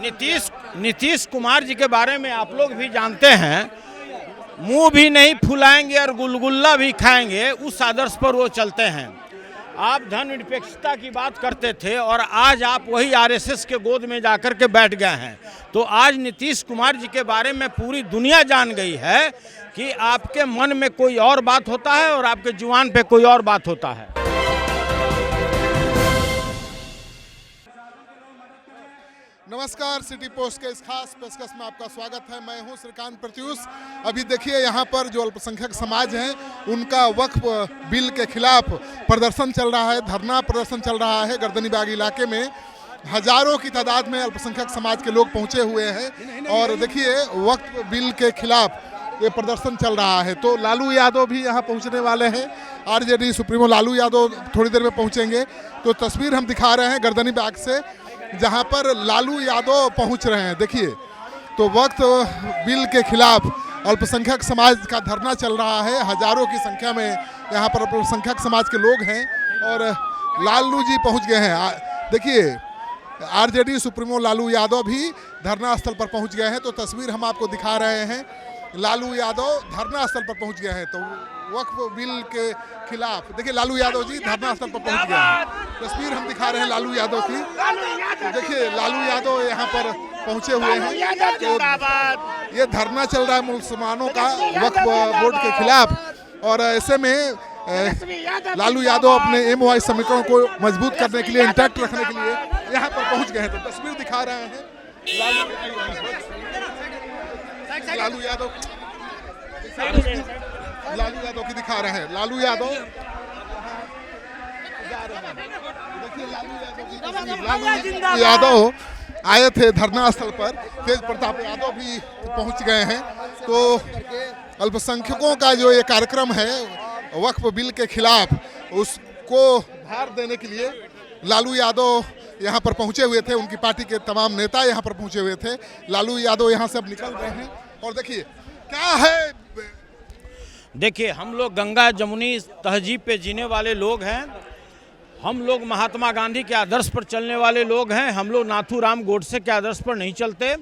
नीतीश कुमार जी के बारे में आप लोग भी जानते हैं, मुंह भी नहीं फुलाएंगे और गुलगुल्ला भी खाएंगे, उस आदर्श पर वो चलते हैं। आप धर्मनिरपेक्षता की बात करते थे और आज आप वही आरएसएस के गोद में जाकर के बैठ गए हैं। तो आज नीतीश कुमार जी के बारे में पूरी दुनिया जान गई है कि आपके मन में कोई और बात होता है और आपके जुबान पे कोई और बात होता है। नमस्कार, सिटी पोस्ट के इस खास पेशकश में आपका स्वागत है। मैं हूं श्रीकांत प्रत्यूष। अभी देखिए यहाँ पर जो अल्पसंख्यक समाज हैं उनका वक्फ बिल के खिलाफ प्रदर्शन चल रहा है, धरना प्रदर्शन चल रहा है। गर्दनीबाग इलाके में हजारों की तादाद में अल्पसंख्यक समाज के लोग पहुंचे हुए हैं और देखिए वक्फ बिल के खिलाफ ये प्रदर्शन चल रहा है। तो लालू यादव भी यहाँ पहुँचने वाले हैं। आरजेडी सुप्रीमो लालू यादव थोड़ी देर में पहुँचेंगे। तो तस्वीर हम दिखा रहे हैं गर्दनीबाग से, जहां पर लालू यादव पहुंच रहे हैं। देखिए तो वक्त बिल के खिलाफ अल्पसंख्यक समाज का धरना चल रहा है। हजारों की संख्या में यहां पर अल्पसंख्यक समाज के लोग हैं और लालू जी पहुंच गए हैं। देखिए आरजेडी सुप्रीमो लालू यादव भी धरना स्थल पर पहुंच गए हैं। तो तस्वीर हम आपको दिखा रहे हैं, लालू यादव धरना स्थल पर पहुंच गए हैं। तो वक्फ बिल के खिलाफ देखिए लालू यादव जी धरना स्थल पर पहुंच गए हैं। तस्वीर हम दिखा रहे हैं लालू यादव की। तो देखिए लालू यादव यहाँ पर पहुंचे हुए हैं। तो ये धरना चल रहा है मुसलमानों का वक्फ बोर्ड के खिलाफ और ऐसे में लालू यादव अपने एमओआई समीकरण को मजबूत करने के लिए, इंटैक्ट रखने के लिए यहाँ पर पहुंच गए हैं। तो तस्वीर दिखा रहे हैं लालू यादव की दिखा रहे हैं। लालू यादव लालू यादव आए थे धरना स्थल पर। तेज प्रताप यादव भी पहुंच गए हैं। तो अल्पसंख्यकों का जो ये कार्यक्रम है वक्फ बिल के खिलाफ, उसको धार देने के लिए लालू यादव यहाँ पर पहुंचे हुए थे। उनकी पार्टी के तमाम नेता यहाँ पर पहुंचे हुए थे। लालू यादव यहाँ से अब निकल रहे हैं और देखिए क्या है। देखिए हम लोग गंगा जमुनी तहजीब पे जीने वाले लोग हैं। हम लोग महात्मा गांधी के आदर्श पर चलने वाले लोग हैं। हम लोग नाथूराम गोडसे के आदर्श पर नहीं चलते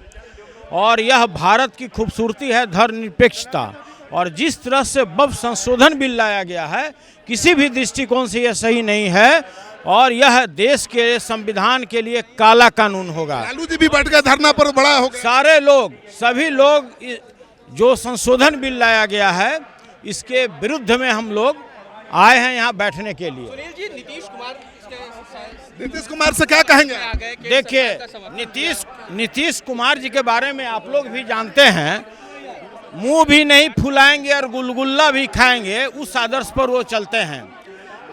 और यह भारत की खूबसूरती है, धर्मनिरपेक्षता। और जिस तरह से वक्फ संशोधन बिल लाया गया है, किसी भी दृष्टिकोण से यह सही नहीं है और यह देश के संविधान के लिए काला कानून होगा। लालू जी भी बैठ गए धरना पर, बड़ा हो गया। सारे लोग, सभी लोग, जो संशोधन बिल लाया गया है इसके विरुद्ध में हम लोग आए हैं यहाँ बैठने के लिए। सुनील जी, नीतीश कुमार से क्या कहेंगे? देखिए नीतीश कुमार जी के बारे में आप लोग भी जानते हैं, मुंह भी नहीं फुलाएंगे और गुलगुल्ला भी खाएंगे, उस आदर्श पर वो चलते हैं।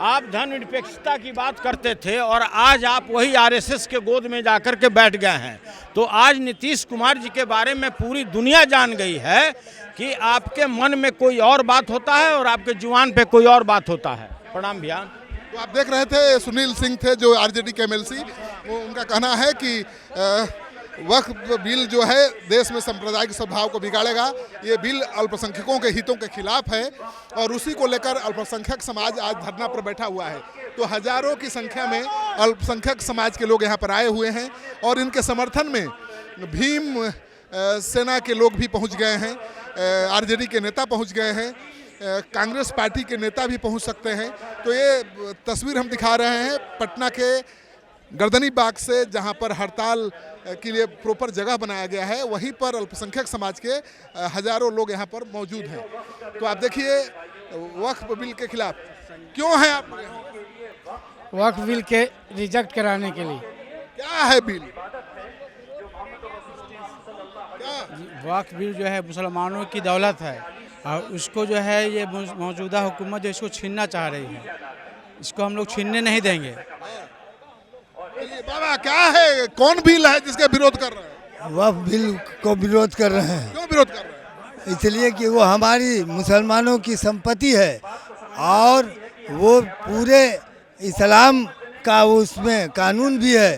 आप धर्मनिरपेक्षता की बात करते थे और आज आप वही आरएसएस के गोद में जाकर के बैठ गए हैं। तो आज नीतीश कुमार जी के बारे में पूरी दुनिया जान गई है कि आपके मन में कोई और बात होता है और आपके जुबान पे कोई और बात होता है। प्रणाम भैया। तो आप देख रहे थे सुनील सिंह थे जो आरजेडी के एमएलसी। वो उनका कहना है कि वक्फ बिल जो है देश में सांप्रदायिक सद्भाव को बिगाड़ेगा। ये बिल अल्पसंख्यकों के हितों के खिलाफ है और उसी को लेकर अल्पसंख्यक समाज आज धरना पर बैठा हुआ है। तो हजारों की संख्या में अल्पसंख्यक समाज के लोग यहाँ पर आए हुए हैं और इनके समर्थन में भीम सेना के लोग भी पहुँच गए हैं, आरजेडी के नेता पहुँच गए हैं, कांग्रेस पार्टी के नेता भी पहुँच सकते हैं। तो ये तस्वीर हम दिखा रहे हैं पटना के गर्दनीबाग से, जहां पर हड़ताल के लिए प्रॉपर जगह बनाया गया है। वहीं पर अल्पसंख्यक समाज के हजारों लोग यहां पर मौजूद हैं। तो आप देखिए वक्फ बिल के खिलाफ क्यों हैं आप? वक्फ बिल के रिजेक्ट कराने के लिए। क्या है बिल? वक्फ बिल जो है मुसलमानों की दौलत है और उसको जो है ये मौजूदा हुकूमत जो इसको छीनना चाह रही है, इसको हम लोग छीनने नहीं देंगे। बाबा क्या है, कौन बिल है जिसका विरोध कर रहे हैं? वक्फ बिल को विरोध कर रहे हैं। क्यों विरोध कर रहे हैं? इसलिए कि वो हमारी मुसलमानों की संपत्ति है और वो पूरे इस्लाम का उसमें कानून भी है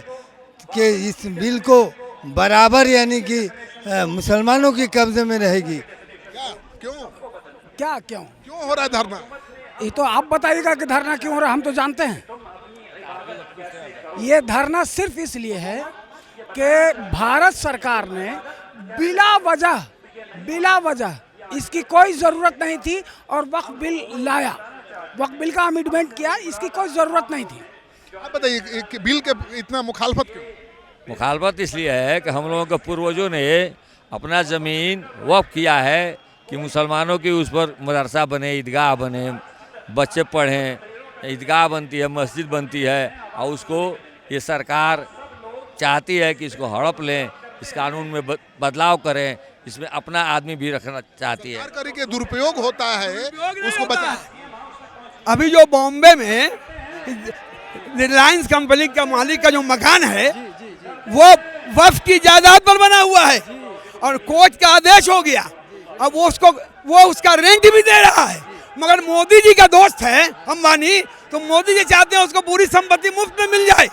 कि इस बिल को बराबर यानी कि मुसलमानों के कब्जे में रहेगी। क्यों क्यों हो रहा है धरना? ये तो आप बताइएगा कि धरना क्यों हो रहा है, हम तो जानते हैं। ये धरना सिर्फ इसलिए है कि भारत सरकार ने बिला वजह इसकी कोई ज़रूरत नहीं थी और वक्फ बिल लाया, वक्फ बिल का अमेंडमेंट किया, इसकी कोई ज़रूरत नहीं थी। आप बताइए कि बिल के इतना मुखालफत क्यों? मुखालफत इसलिए है कि हम लोगों के पूर्वजों ने अपना ज़मीन वक्फ किया है कि मुसलमानों की उस पर मदरसा बने, ईदगाह बने, बच्चे पढ़ें, ईदगाह बनती है, मस्जिद बनती है, और उसको ये सरकार चाहती है कि इसको हड़प लें, इस कानून में बदलाव करें, इसमें अपना आदमी भी रखना चाहती है। सरकारी के दुरुपयोग होता है, उसको बचा। अभी जो बॉम्बे में रिलायंस कंपनी का मालिक का जो मकान है वो वक्फ की जायदाद पर बना हुआ है और कोर्ट का आदेश हो गया, अब वो उसका रेंट भी दे रहा है। मगर मोदी जी का दोस्त है अंबानी, तो मोदी जी चाहते हैं उसको पूरी संपत्ति मुफ्त में मिल जाए,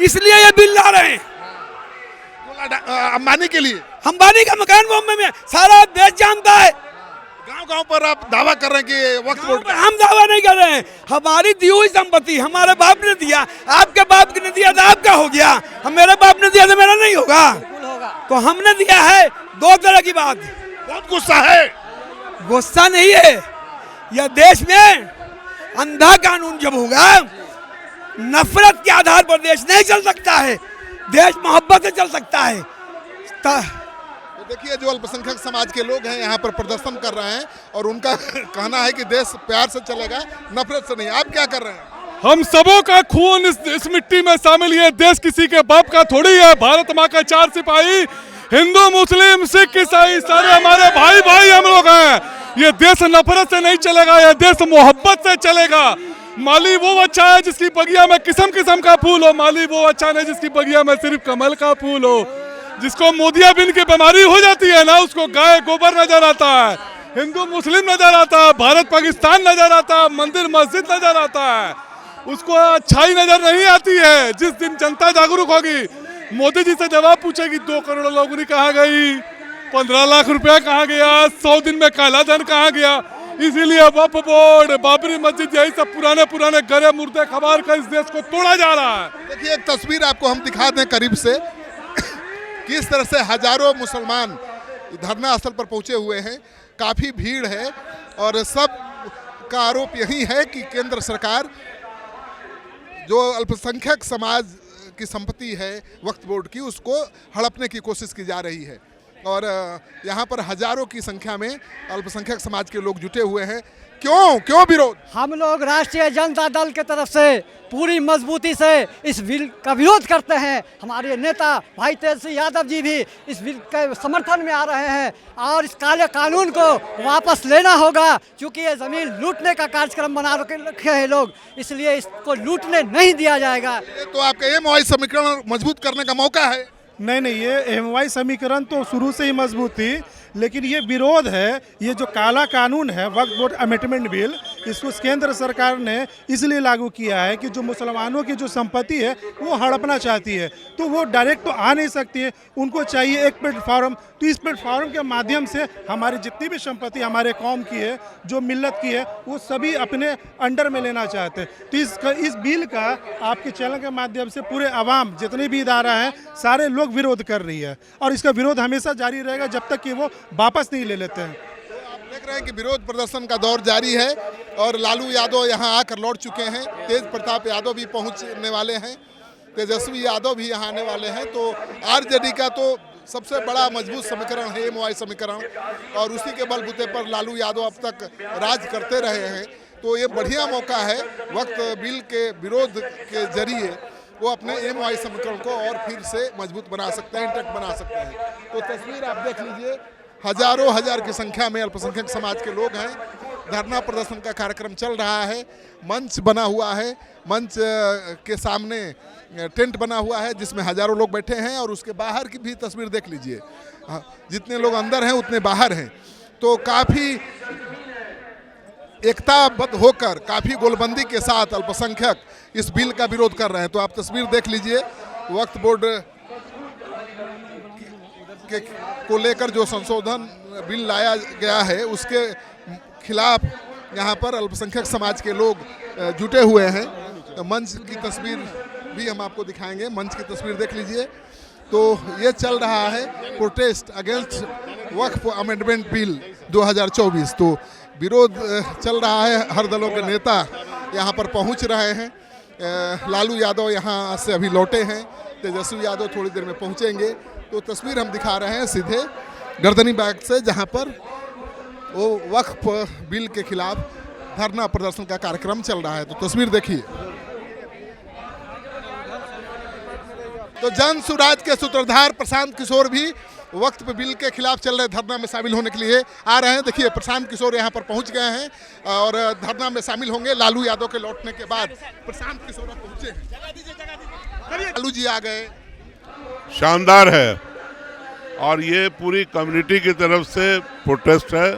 इसलिए ये बिल ला रहे हैं। अंबानी के लिए अंबानी का मकान बॉम्बे में सारा देश जानता है। गांव-गांव पर आप दावा कर रहे हैं कि वक्फ बोर्ड का। हम दावा नहीं कर रहे हैं, हमारी दी हुई संपत्ति हमारे बाप ने दिया, आपके बाप ने दिया तो आपका हो गया, हम मेरे बाप ने दिया तो मेरा नहीं होगा, तो हमने दिया है। दो तरह की बात, बहुत गुस्सा है। गुस्सा नहीं है, यह देश में अंधा कानून जब होगा, नफरत के आधार पर देश नहीं चल सकता है, देश मोहब्बत से चल सकता है। तो देखिए, जो अल्पसंख्यक समाज के लोग हैं यहाँ पर प्रदर्शन कर रहे हैं और उनका कहना है कि देश प्यार से चलेगा, नफरत से नहीं। आप क्या कर रहे हैं? हम सबों का खून इस मिट्टी में शामिल है, देश किसी के बाप का थोड़ी है। भारत माँ का 4 सिपाही, हिंदू मुस्लिम सिख ईसाई सारे हमारे भाई भाई हम लोग हैं। ये देश नफरत से नहीं चलेगा, ये देश मोहब्बत से चलेगा। माली वो अच्छा है जिसकी बगिया में किस्म किस्म का फूल हो, माली वो अच्छा नहीं जिसकी बगिया में सिर्फ कमल का फूल हो। जिसको मोतियाबिंद की बीमारी हो जाती है ना, उसको गाय गोबर नजर आता है, हिंदू मुस्लिम नजर आता है, भारत पाकिस्तान नजर आता है, मंदिर मस्जिद नजर आता है, उसको अच्छाई नजर नहीं आती है। जिस दिन जनता जागरूक होगी, मोदी जी से जवाब पूछेगी 2 करोड़ लोगों ने कहाँ गई, 15 लाख रुपया कहाँ गया, 100 दिन में काला धन कहाँ गया। इसीलिए वक्फ बोर्ड, बाबरी मस्जिद, यही सब पुराने गरे मुर्दे खबर का इस देश को तोड़ा जा रहा है। देखिए, एक तस्वीर आपको हम दिखा दें करीब से, किस तरह से हजारों मुसलमान धरना स्थल पर पहुंचे हुए हैं, काफ़ी भीड़ है और सब का आरोप यही है कि केंद्र सरकार जो अल्पसंख्यक समाज की संपत्ति है वक्फ बोर्ड की, उसको हड़पने की कोशिश की जा रही है। और यहाँ पर हजारों की संख्या में अल्पसंख्यक समाज के लोग जुटे हुए हैं। क्यों विरोध? हम लोग राष्ट्रीय जनता दल के तरफ से पूरी मजबूती से इस बिल का विरोध करते हैं। हमारे नेता भाई तेजस्वी यादव जी भी इस बिल के समर्थन में आ रहे हैं और इस काले कानून को वापस लेना होगा, क्योंकि ये ज़मीन लूटने का कार्यक्रम बना रखे हैं लोग, इसलिए इसको लूटने नहीं दिया जाएगा। तो आपका MOI समीकरण मजबूत करने का मौका है। नहीं, ये MOI समीकरण तो शुरू से ही मजबूत थी, लेकिन ये विरोध है, ये जो काला कानून है वक्फ बोर्ड अमेंडमेंट बिल, इसको केंद्र सरकार ने इसलिए लागू किया है कि जो मुसलमानों की जो संपत्ति है वो हड़पना चाहती है, तो वो डायरेक्ट तो आ नहीं सकती है, उनको चाहिए एक प्लेटफॉर्म। तो इस प्लेटफॉर्म के माध्यम से हमारी जितनी भी संपत्ति हमारे कौम की है, जो मिल्लत की है, वो सभी अपने अंडर में लेना चाहते हैं। तो इस बिल का आपके चैनल के माध्यम से पूरे आवाम, जितने भी इदारा हैं, सारे लोग विरोध कर रही है और इसका विरोध हमेशा जारी रहेगा जब तक कि वो वापस नहीं ले लेते हैं। तो आप देख रहे हैं कि विरोध प्रदर्शन का दौर जारी है और लालू यादव यहाँ आकर लौट चुके हैं, तेज प्रताप यादव भी पहुँचने वाले हैं, तेजस्वी यादव भी यहाँ आने वाले हैं। तो RJD का तो सबसे बड़ा मजबूत समीकरण है MOI समीकरण, और उसी के बलबूते पर लालू यादव अब तक राज करते रहे हैं। तो ये बढ़िया मौका है, वक्त बिल के विरोध के जरिए वो अपने MOI समीकरण को और फिर से मजबूत बना सकते हैं, इंटैक्ट बना सकते हैं। तो तस्वीर आप देख लीजिए, हजारों हजार की संख्या में अल्पसंख्यक समाज के लोग हैं, धरना प्रदर्शन का कार्यक्रम चल रहा है, मंच बना हुआ है, मंच के सामने टेंट बना हुआ है जिसमें हजारों लोग बैठे हैं, और उसके बाहर की भी तस्वीर देख लीजिए, जितने लोग अंदर हैं उतने बाहर हैं। तो काफ़ी एकताबद्ध होकर, काफ़ी गोलबंदी के साथ अल्पसंख्यक इस बिल का विरोध कर रहे हैं। तो आप तस्वीर देख लीजिए, वक्फ बोर्ड को लेकर जो संशोधन बिल लाया गया है उसके खिलाफ यहाँ पर अल्पसंख्यक समाज के लोग जुटे हुए हैं। तो मंच की तस्वीर भी हम आपको दिखाएंगे, मंच की तस्वीर देख लीजिए, तो ये चल रहा है प्रोटेस्ट अगेंस्ट वक्फ अमेंडमेंट बिल 2024। तो विरोध चल रहा है, हर दलों के नेता यहाँ पर पहुँच रहे हैं। लालू यादव यहाँ से अभी लौटे हैं, तेजस्वी यादव थोड़ी देर में पहुँचेंगे। तो तस्वीर हम दिखा रहे हैं सीधे गर्दनी बाग से, जहाँ पर वो वक्फ बिल के खिलाफ धरना प्रदर्शन का कार्यक्रम चल रहा है। तो तस्वीर देखिए। तो जन सुराज के सूत्रधार प्रशांत किशोर भी वक्फ बिल के खिलाफ चल रहे धरना में शामिल होने के लिए आ रहे हैं। देखिए प्रशांत किशोर यहाँ पर पहुँच गए हैं और धरना में शामिल होंगे। लालू यादव के लौटने के बाद प्रशांत किशोर पहुँचे हैं। लालू जी आ गए, शानदार है। और ये पूरी कम्युनिटी की तरफ से प्रोटेस्ट है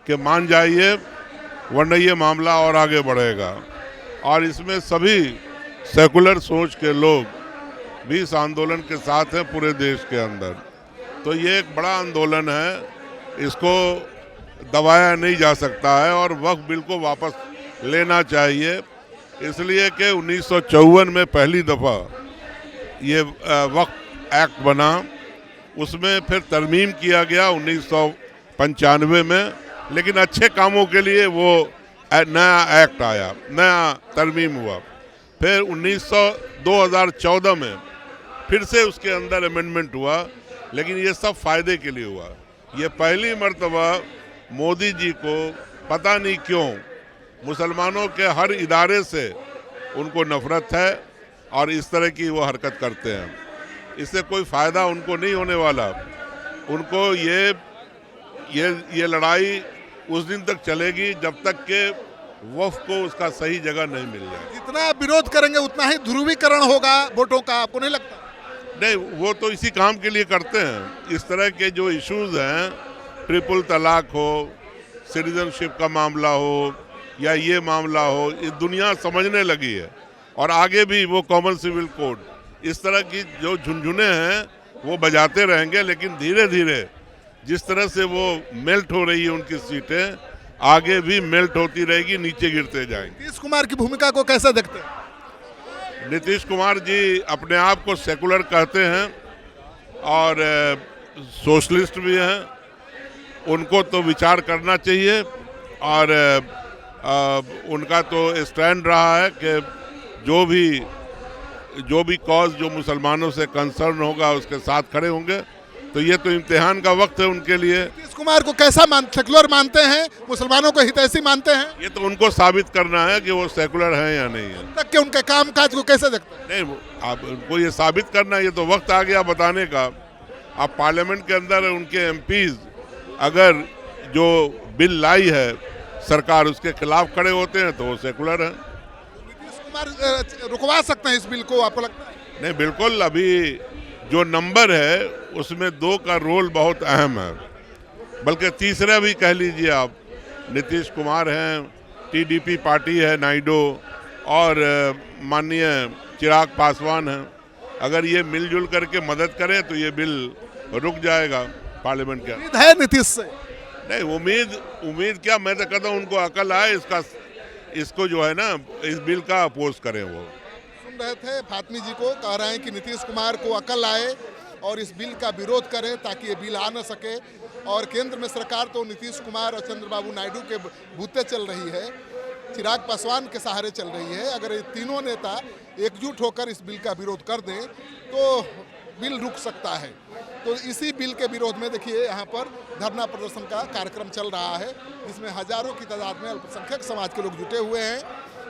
कि मान जाइए, वरना ये मामला और आगे बढ़ेगा। और इसमें सभी सेकुलर सोच के लोग भी इस आंदोलन के साथ हैं पूरे देश के अंदर। तो ये एक बड़ा आंदोलन है, इसको दबाया नहीं जा सकता है और वक्फ बिल को वापस लेना चाहिए। इसलिए कि 1954 में पहली दफ़ा ये वक्फ एक्ट बना, उसमें फिर तरमीम किया गया 1995 में, लेकिन अच्छे कामों के लिए वो नया एक्ट आया, नया तरमीम हुआ। फिर 2014 में फिर से उसके अंदर अमेंडमेंट हुआ, लेकिन ये सब फायदे के लिए हुआ। ये पहली मर्तबा मोदी जी को पता नहीं क्यों मुसलमानों के हर इदारे से उनको नफरत है और इस तरह की वो हरकत करते हैं। इससे कोई फ़ायदा उनको नहीं होने वाला। उनको ये लड़ाई उस दिन तक चलेगी जब तक कि वक्फ को उसका सही जगह नहीं मिल जाए। जितना विरोध करेंगे उतना ही ध्रुवीकरण होगा वोटों का, आपको नहीं लगता? नहीं, वो तो इसी काम के लिए करते हैं। इस तरह के जो इश्यूज हैं, ट्रिपल तलाक हो, सिटीजनशिप का मामला हो या ये मामला हो, ये दुनिया समझने लगी है। और आगे भी वो कॉमन सिविल कोड, इस तरह की जो झुनझुने हैं वो बजाते रहेंगे। लेकिन धीरे धीरे जिस तरह से वो मेल्ट हो रही है उनकी सीटें, आगे भी मेल्ट होती रहेगी, नीचे गिरते जाएंगे। नीतीश कुमार की भूमिका को कैसे देखते हैं? नीतीश कुमार जी अपने आप को सेकुलर कहते हैं और सोशलिस्ट भी हैं। उनको तो विचार करना चाहिए और उनका तो स्टैंड रहा है कि जो भी कॉज जो मुसलमानों से कंसर्न होगा उसके साथ खड़े होंगे। तो ये तो इम्तिहान का वक्त है उनके लिए। नीतीश कुमार को कैसा सेकुलर मानते हैं, मुसलमानों को हितैषी मानते हैं? ये तो उनको साबित करना है कि वो सेकुलर हैं या नहीं है। तक के उनके कामकाज को कैसे देखते हैं? नहीं, आप उनको ये साबित करना, ये तो वक्त आ गया बताने का। आप पार्लियामेंट के अंदर उनके एमपीज अगर जो बिल लाई है सरकार, उसके खिलाफ खड़े होते हैं तो वो सेकुलर हैं। नीतीश कुमार रुकवा सकते हैं इस बिल को, आपको लगता है? नहीं, बिल्कुल। अभी जो नंबर है उसमें 2 का रोल बहुत अहम है, बल्कि तीसरा भी कह लीजिए आप। नीतीश कुमार हैं, टीडीपी पार्टी है, नायडू और माननीय चिराग पासवान हैं। अगर ये मिलजुल करके मदद करें तो ये बिल रुक जाएगा पार्लियामेंट के। उम्मीद है नीतीश से? नहीं, उम्मीद क्या, मैं तो कहता हूँ उनको अकल आए, इसको जो है ना, इस बिल का अपोज करें। वो सुन रहे थे फातमी जी को, कह रहे हैं कि नीतीश कुमार को अकल आए और इस बिल का विरोध करें ताकि ये बिल आ न सके। और केंद्र में सरकार तो नीतीश कुमार और चंद्रबाबू नायडू के बूते चल रही है, चिराग पासवान के सहारे चल रही है। अगर ये तीनों नेता एकजुट होकर इस बिल का विरोध कर दें तो बिल रुक सकता है। तो इसी बिल के विरोध में देखिए यहाँ पर धरना प्रदर्शन का कार्यक्रम चल रहा है, जिसमें हजारों की तादाद में अल्पसंख्यक समाज के लोग जुटे हुए हैं।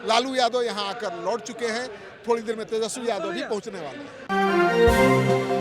लालू यादव यहाँ आकर लौट चुके हैं, थोड़ी देर में तेजस्वी यादव भी पहुँचने वाले हैं।